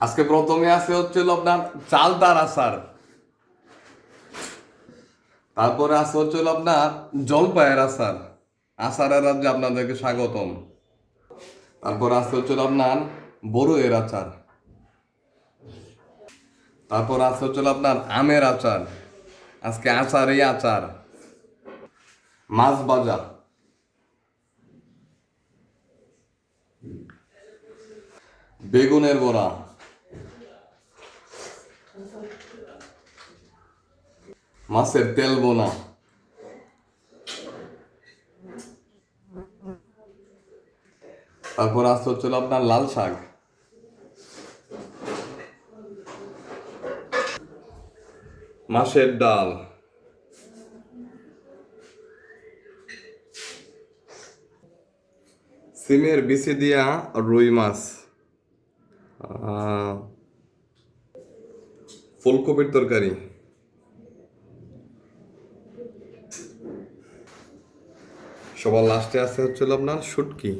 আজকে প্রথমে আছে হচ্ছিল আপনার চালতার আচার, তারপরে আছে হচ্ছিল আপনার জলপাইয়ের আচার। আচারের রাজ্যে আপনাদেরকে স্বাগতম। তারপর আছে হচ্ছিল আপনার বড়ুয়ের আচার। তারপর আছে হচ্ছিল আপনার আমের আচার। আজকে আচারই আচার। মাছ ভাজা, বেগুনের বড়া, মাছের তেল বোনা, তারপর আছে হচ্ছিল আপনার লাল শাক, মাছের ডাল, সিমের বিচি দিয়া রুই মাছ, ফুলকপির তরকারি, সবার লাস্টে আছে হচ্ছিল আপনার শুটকি।